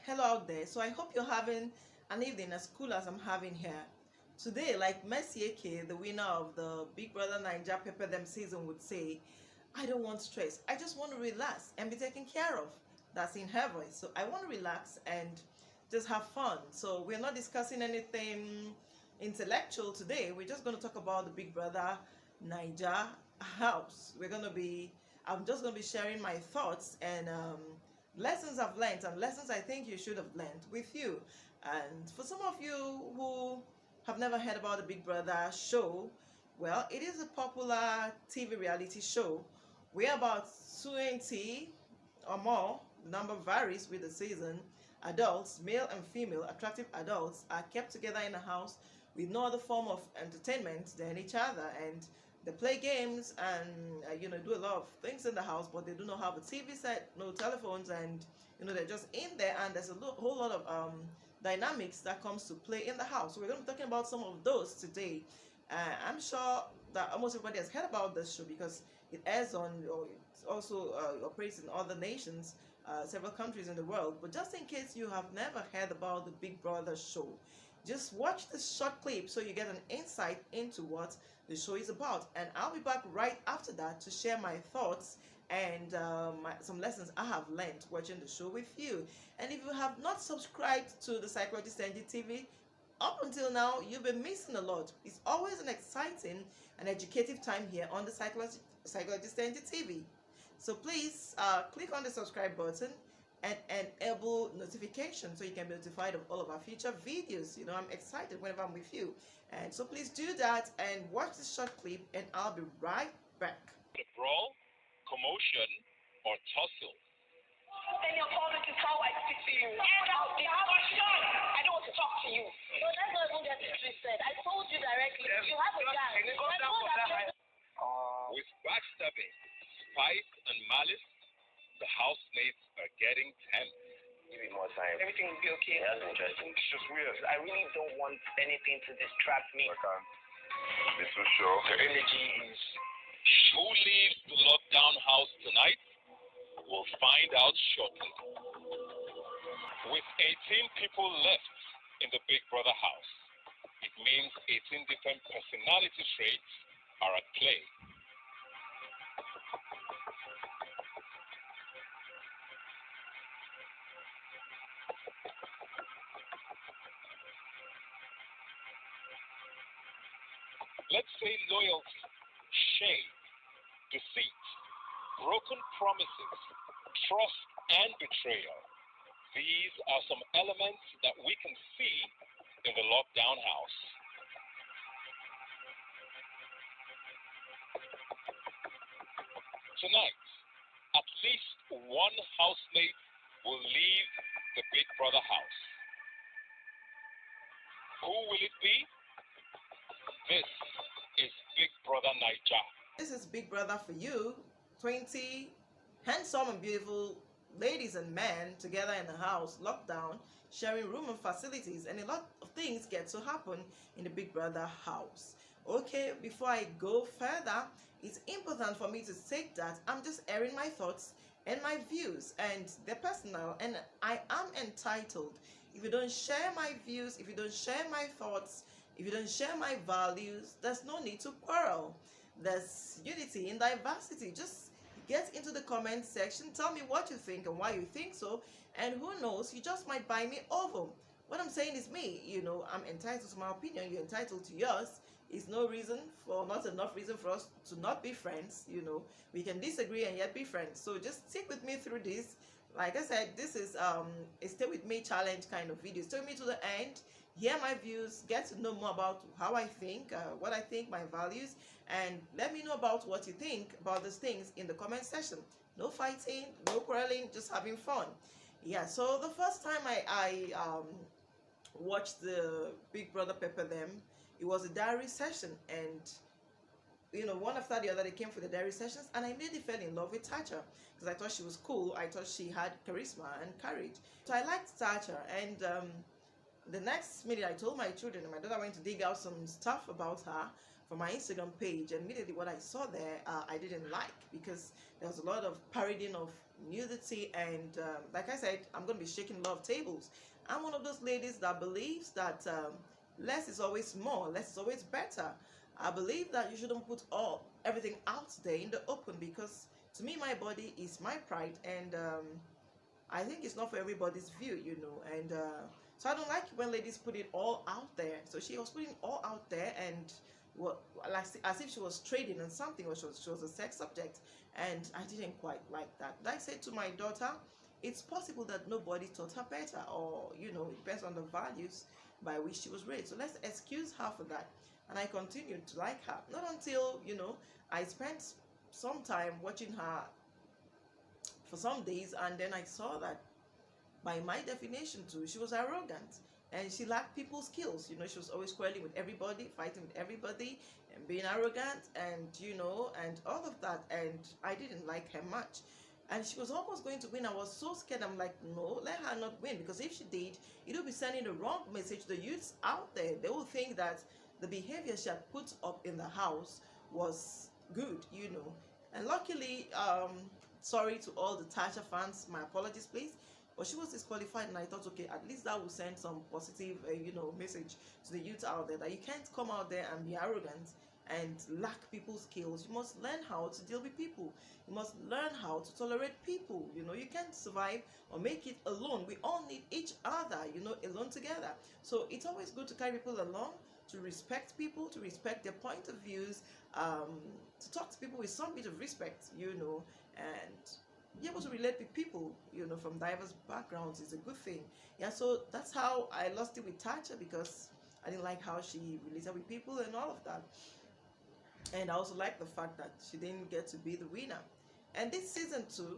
Hello out there. So I hope you're having an evening as cool as I'm having here. Today, like Messi AK, the winner of the Big Brother Naija Pepper Them season would say, I don't want stress. I just want to relax and be taken care of. That's in her voice. So I want to relax and just have fun. So we're not discussing anything intellectual today. We're just going to talk about the Big Brother Naija house. I'm just going to be sharing my thoughts and lessons I've learned and lessons I think you should have learned with you. And for some of you who have never heard about the Big Brother show, well, it is a popular TV reality show where about 20 or more, the number varies with the season, adults, male and female, attractive adults, are kept together in a house with no other form of entertainment than each other. And they play games and do a lot of things in the house, but they do not have a TV set, no telephones, and they're just in there. And there's a whole lot of dynamics that comes to play in the house. So we're going to be talking about some of those today. I'm sure that almost everybody has heard about this show because it airs on, or it also operates in other nations, several countries in the world. But just in case you have never heard about the Big Brother show, just watch this short clip so you get an insight into what the show is about. And I'll be back right after that to share my thoughts and some lessons I have learned watching the show with you. And if you have not subscribed to the Psychologist Nengi TV, up until now, you've been missing a lot. It's always an exciting and educative time here on the Psychologist Nengi TV. So please click on the subscribe button and enable notifications so you can be notified of all of our future videos. I'm excited whenever I'm with you. And so please do that and watch this short clip and I'll be right back. The brawl, commotion, or tussle. And your comment is how I speak to you. And I don't want to talk to you. No, that's not even get it twisted. I told you directly. You have a guy. With backstabbing, spite, and malice, the housemates are getting tense. Give it more time. Everything will be okay. Yeah, that's interesting. It's just weird. I really don't want anything to distract me. I can't be so sure. The energy is... Who leaves the lockdown house tonight? We'll find out shortly. With 18 people left in the Big Brother house, it means 18 different personality traits are at play. Let's say loyalty, shame, deceit, broken promises, trust, and betrayal. These are some elements that we can see in the lockdown house. Tonight, at least one housemate will leave the Big Brother house. Who will it be? This is Big Brother Naija. This is Big Brother for you. 20 handsome and beautiful ladies and men together in a house, lockdown, sharing room and facilities, and a lot of things get to happen in the Big Brother house. Okay, before I go further, it's important for me to state that I'm just airing my thoughts and my views, and they're personal, and I am entitled. If you don't share my views, if you don't share my thoughts, if you don't share my values, there's no need to quarrel. There's unity in diversity. Just get into the comment section, tell me what you think and why you think so, and who knows, you just might buy me over. What I'm saying is me, I'm entitled to my opinion, you're entitled to yours. It's not enough reason for us to not be friends. We can disagree and yet be friends. So just stick with me through this. Like I said, this is a stay with me challenge kind of video. Stay with me to the end, hear my views, get to know more about how I think, what I think, my values, and let me know about what you think about these things in the comment section. No fighting, no quarreling, just having fun. Yeah, so the first time I watched the Big Brother Pepper Them, it was a diary session, and one after the other they came for the diary sessions, and I immediately fell in love with Thatcher because I thought she was cool. I thought she had charisma and courage, so I liked Thatcher. And the next minute I told my children, and my daughter went to dig out some stuff about her from my Instagram page, and immediately what I saw there I didn't like, because there was a lot of parodying of nudity, and like I said, I'm going to be shaking a lot of tables. I'm one of those ladies that believes that less is always more, less is always better. I believe that you shouldn't put everything out there in the open, because to me, my body is my pride, and I think it's not for everybody's view, and so I don't like when ladies put it all out there. So she was putting all out there, and like as if she was trading on something, or she was a sex subject, and I didn't quite like that. Like I said to my daughter, it's possible that nobody taught her better, or it depends on the values by which she was raised. So let's excuse her for that. And I continued to like her, not until I spent some time watching her for some days, and then I saw that by my definition too, she was arrogant, and she lacked people skills. She was always quarreling with everybody, fighting with everybody, and being arrogant, and and all of that, and I didn't like her much. And she was almost going to win. I was so scared. I'm like, no, let her not win, because if she did, it would be sending the wrong message to the youths out there. They will think that the behavior she had put up in the house was good, and luckily, sorry to all the Tasha fans, my apologies please, but she was disqualified, and I thought, okay, at least that will send some positive message to the youth out there, that you can't come out there and be arrogant and lack people's skills. You must learn how to deal with people. You must learn how to tolerate people. You can't survive or make it alone. We all need each other, alone together. So it's always good to carry people along, to respect people, to respect their point of views, to talk to people with some bit of respect, and be able to relate with people, from diverse backgrounds is a good thing. Yeah, so that's how I lost it with Tasha, because I didn't like how she related with people and all of that. And I also like the fact that she didn't get to be the winner. And this season 2,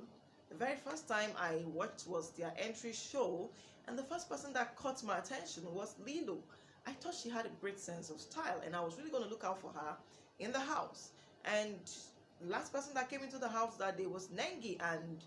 the very first time I watched was their entry show, and the first person that caught my attention was Lilo. I thought she had a great sense of style, and I was really going to look out for her in the house. And the last person that came into the house that day was Nengi, and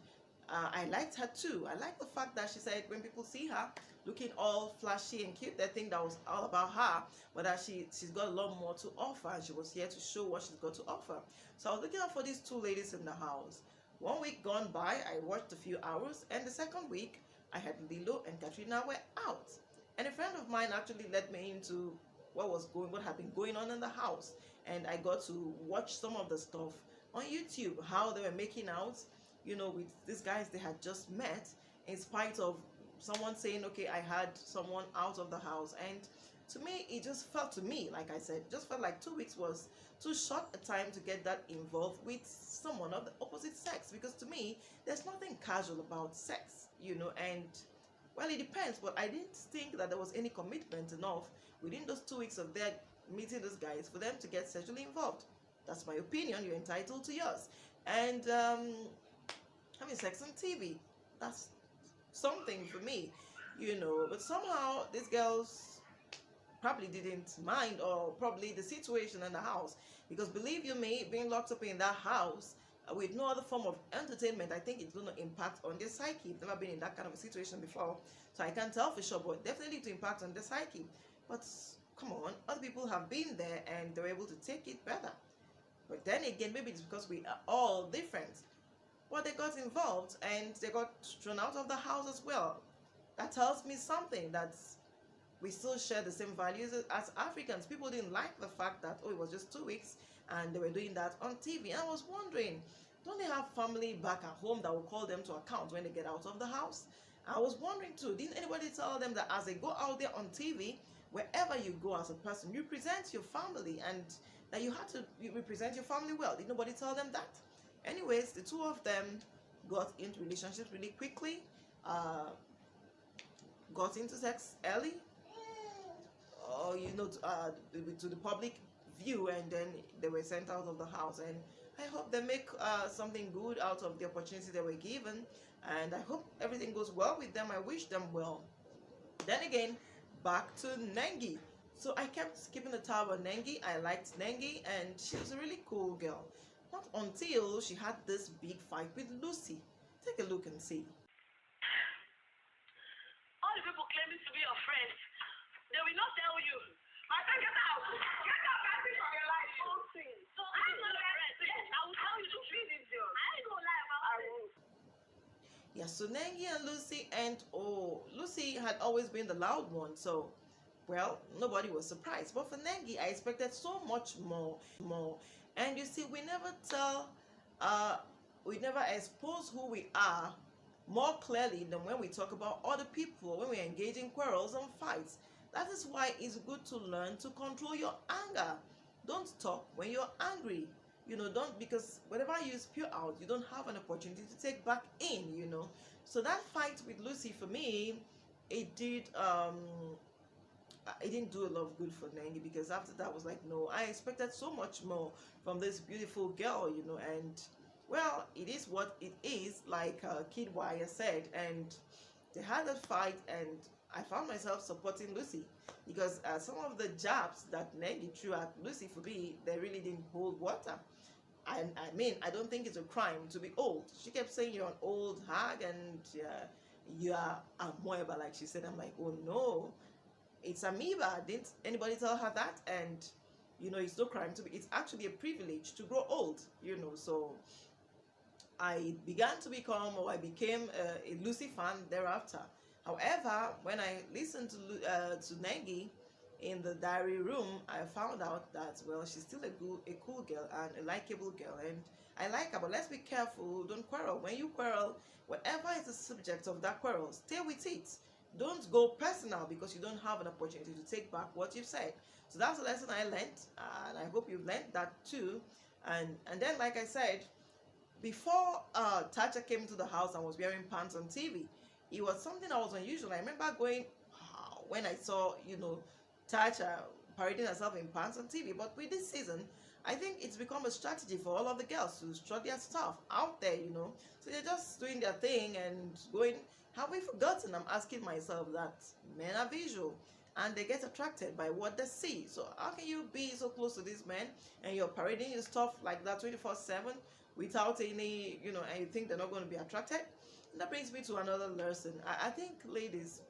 I liked her too. I like the fact that she said when people see her looking all flashy and cute, they think that was all about her, but that she's got a lot more to offer, and she was here to show what she's got to offer. So I was looking out for these 2 ladies in the house. 1 week gone by, I watched a few hours, and the second week, I had Lilo and Katrina were out. And a friend of mine actually led me into what had been going on in the house, and I got to watch some of the stuff on YouTube, how they were making out, with these guys they had just met, in spite of someone saying, okay, I had someone out of the house. And to me, it just felt, like I said, just felt like 2 weeks was too short a time to get that involved with someone of the opposite sex, because to me, there's nothing casual about sex, and well, it depends, but I didn't think that there was any commitment enough within those 2 weeks of their meeting those guys for them to get sexually involved. That's my opinion. You're entitled to yours. And having sex on TV, that's something for me, but somehow these girls probably didn't mind, or probably the situation in the house, because believe you me, being locked up in that house with no other form of entertainment, I think it's going to impact on their psyche. I've never been in that kind of a situation before, so I can't tell for sure, but definitely to impact on their psyche. But come on, other people have been there and they're able to take it better. But then again, maybe it's because we are all different. But they got involved and they got thrown out of the house as well. That tells me something, that we still share the same values as Africans. People didn't like the fact that, oh, it was just 2 weeks and they were doing that on TV. And I was wondering, don't they have family back at home that will call them to account when they get out of the house? I was wondering too, didn't anybody tell them that as they go out there on TV, wherever you go as a person, you present your family, and that you have to represent your family well? Did nobody tell them that? Anyways, the 2 of them got into relationships really quickly, got into sex early, to the public view, and then they were sent out of the house. And I hope they make something good out of the opportunity they were given, and I hope everything goes well with them. I wish them well. Then again, back to Nengi. So I kept keeping the tab on Nengi. I liked Nengi, and she was a really cool girl. Not until she had this big fight with Lucy. Take a look and see. All the people claiming to be your friends, they will not tell you. My friend, get out! Get out, Nancy, from your life. So I'm not your friend. Yes, I will tell you the truth. I ain't gonna lie about it. Yeah, so Nengi and Lucy, and oh, Lucy had always been the loud one, so well, nobody was surprised. But for Nengi, I expected so much more. And you see, uh, we never expose who we are more clearly than when we talk about other people, when we engage in quarrels and fights. That is why it's good to learn to control your anger. Don't talk when you're angry. Don't, because whatever you spew out, you don't have an opportunity to take back in. So that fight with Lucy, for me, it did it didn't do a lot of good for Nengi, because after that I was like, no, I expected so much more from this beautiful girl, and well, it is what it is, like Kid Wire said, and they had a fight, and I found myself supporting Lucy, because some of the jabs that Nengi threw at Lucy, for me, they really didn't hold water. I mean, I don't think it's a crime to be old. She kept saying you're an old hag, and you are a moeba, like she said. I'm like, oh no, it's amoeba. Didn't anybody tell her that? And it's no crime to be. It's actually a privilege to grow old. So I began to become, or I became a Lucy fan thereafter. However, when I listened to Nengi in the diary room, I found out that, well, she's still a cool girl and a likable girl, and I like her. But let's be careful. Don't quarrel. When you quarrel, whatever is the subject of that quarrel, stay with it. Don't go personal, because you don't have an opportunity to take back what you've said. So that's a lesson I learned, and I hope you've learned that too. And then, like I said, before Tacha came into the house and was wearing pants on TV, it was something that was unusual. I remember going, wow, when I saw, Tacha parading herself in pants on TV. But with this season, I think it's become a strategy for all of the girls to strut their stuff out there. So they're just doing their thing and going. Have we forgotten? I'm asking myself that men are visual, and they get attracted by what they see. So how can you be so close to these men and you're parading your stuff like that 24/7 without any, and you think they're not going to be attracted? And that brings me to another lesson. I think, ladies,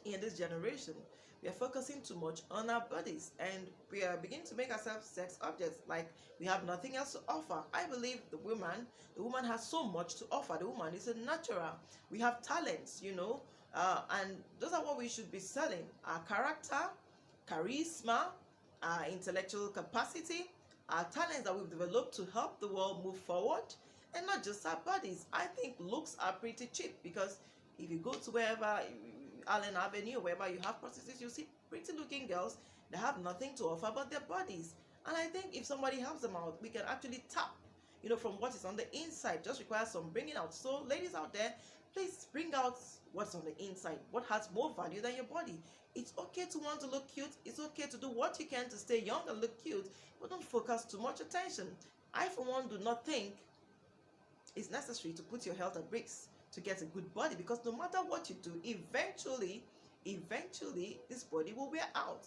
in this generation, we are focusing too much on our bodies, and we are beginning to make ourselves sex objects, like we have nothing else to offer. I believe the woman has so much to offer. The woman is a natural. We have talents, and those are what we should be selling: our character, charisma, our intellectual capacity, our talents that we've developed to help the world move forward, and not just our bodies. I think looks are pretty cheap, because if you go to wherever, Allen Avenue, wherever you have prostitutes, you see pretty looking girls that have nothing to offer but their bodies. And I think if somebody helps them out, we can actually tap, from what is on the inside. Just requires some bringing out. So ladies out there, please bring out what's on the inside, what has more value than your body. It's okay to want to look cute. It's okay to do what you can to stay young and look cute, but don't focus too much attention. I, for one, do not think it's necessary to put your health at risk to get a good body, because no matter what you do, eventually this body will wear out.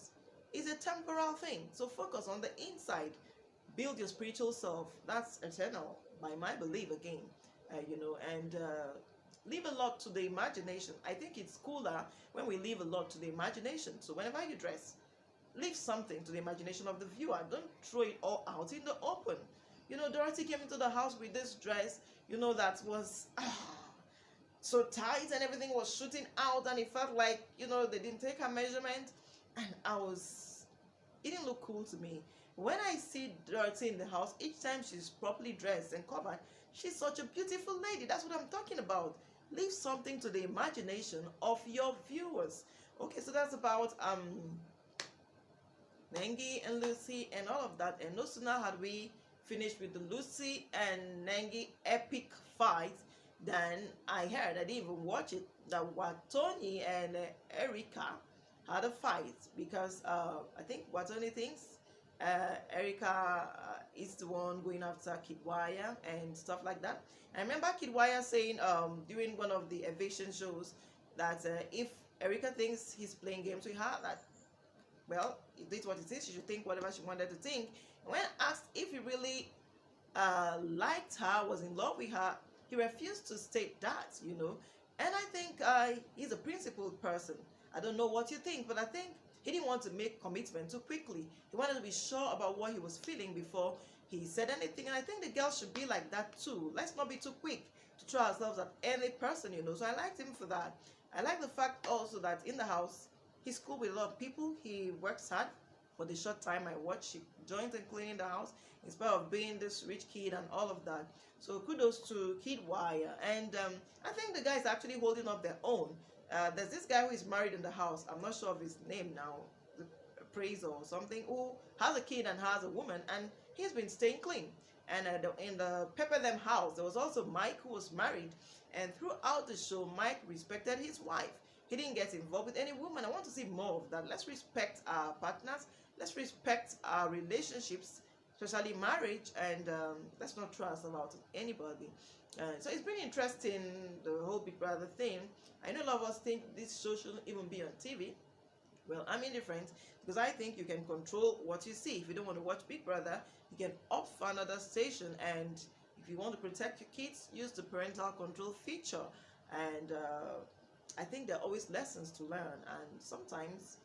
It's a temporal thing. So focus on the inside. Build your spiritual self. That's eternal, by my belief, again. And leave a lot to the imagination. I think it's cooler when we leave a lot to the imagination. So whenever you dress, leave something to the imagination of the viewer. Don't throw it all out in the open. Dorothy came into the house with this dress, that was so tight, and everything was shooting out, and it felt like, they didn't take her measurement, and it didn't look cool to me. When I see Dorothy in the house, each time she's properly dressed and covered, she's such a beautiful lady. That's what I'm talking about. Leave something to the imagination of your viewers. Okay, so that's about Nengi and Lucy and all of that. And no sooner had we finished with the Lucy and Nengi epic fight than I heard, I didn't even watch it, that Wathoni and Erica had a fight, because I think Wathoni thinks Erica is the one going after Kidwaya and stuff like that. I remember Kidwaya saying during one of the eviction shows that if Erica thinks he's playing games with her, that, well, it is what it is, she should think whatever she wanted to think. And when asked if he really liked her, was in love with her, he refused to state that, And I think he's a principled person. I don't know what you think, but I think he didn't want to make commitment too quickly. He wanted to be sure about what he was feeling before he said anything. And I think the girls should be like that too. Let's not be too quick to throw ourselves at any person, you know. So I liked him for that. I like the fact also that in the house, he's cool with a lot of people. He works hard. For the short time I watched, he joins in cleaning the house in spite of being this rich kid and all of that. So kudos to Kid Wire. And I think the guys actually holding up their own. There's this guy who is married in the house. I'm not sure of his name now, Appraiser or something, who has a kid and has a woman, and he's been staying clean. And in the Pepper Them house, there was also Mike, who was married, and throughout the show, Mike respected his wife. He didn't get involved with any woman. I want to see more of that. Let's respect our partners. Let's respect our relationships, especially marriage, and let's not trust about anybody. So it's pretty interesting, the whole Big Brother thing. I know a lot of us think this show shouldn't even be on TV. Well, I'm indifferent because I think you can control what you see. If you don't want to watch Big Brother, you can opt for another station. And if you want to protect your kids, use the parental control feature. And I think there are always lessons to learn. And sometimes,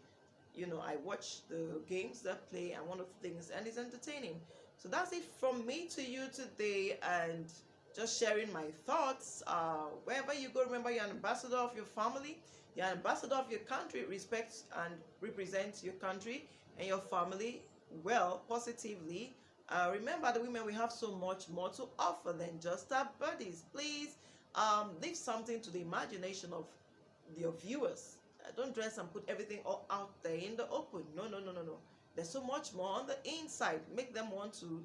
you know, I watch the games that play and one of the things, and it's entertaining. So that's it from me to you today, and just sharing my thoughts. Wherever you go, remember you're an ambassador of your family. You're an ambassador of your country. Respect and represent your country and your family well, positively. Remember, the women, we have so much more to offer than just our bodies. Please leave something to the imagination of your viewers. Don't dress and put everything all out there in the open. No, no, no, no, no. There's so much more on the inside. Make them want to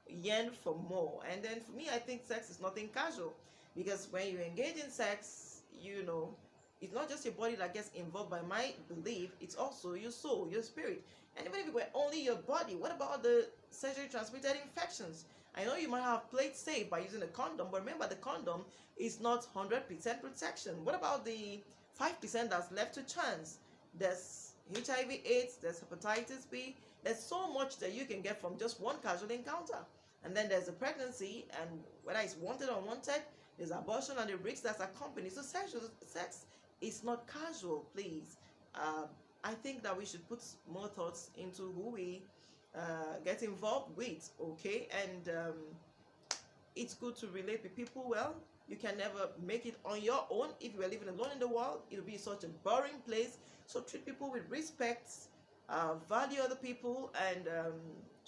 yearn for more. And then for me, I think sex is nothing casual, because when you engage in sex, you know, it's not just your body that gets involved. By my belief, it's also your soul, your spirit. And even if it were only your body, what about the sexually transmitted infections? I know you might have played safe by using a condom, but remember, the condom is not 100% protection. What about the 5% that's left to chance? There's HIV/AIDS, there's hepatitis B. There's so much that you can get from just one casual encounter. And then there's a pregnancy, and whether it's wanted or unwanted, there's abortion and the risks that's accompanied. So sex is not casual, please. I think that we should put more thoughts into who we get involved with, okay? And it's good to relate with people well. You can never make it on your own. If you are living alone in the world, it'll be such a boring place. So treat people with respect, value other people, and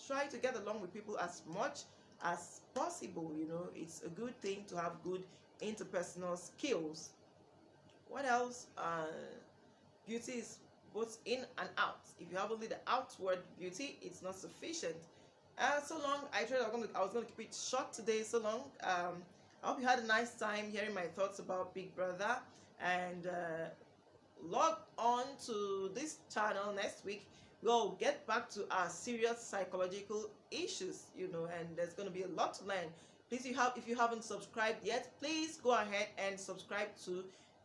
try to get along with people as much as possible. You know, it's a good thing to have good interpersonal skills. What else? Beauty is both in and out. If you have only the outward beauty, it's not sufficient. So long. I was going to keep it short today. So long. I hope you had a nice time hearing my thoughts about Big Brother, and log on to this channel next week. We'll get back to our serious psychological issues, you know, and there's going to be a lot to learn. Please, if you haven't subscribed yet, please go ahead and subscribe to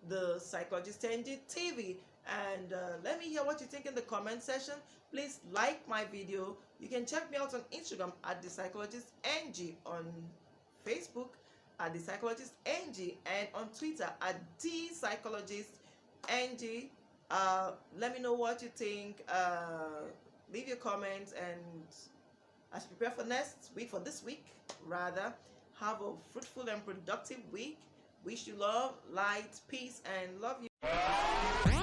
the Psychologist Nengi TV, and let me hear what you think in the comment section. Please like my video. You can check me out on Instagram at the Psychologist Nengi, on Facebook at the Psychologist Nengi, and on Twitter at the Psychologist Nengi. Let me know what you think. Leave your comments, and as you prepare for this week rather, have a fruitful and productive week. Wish you love, light, peace, and love you.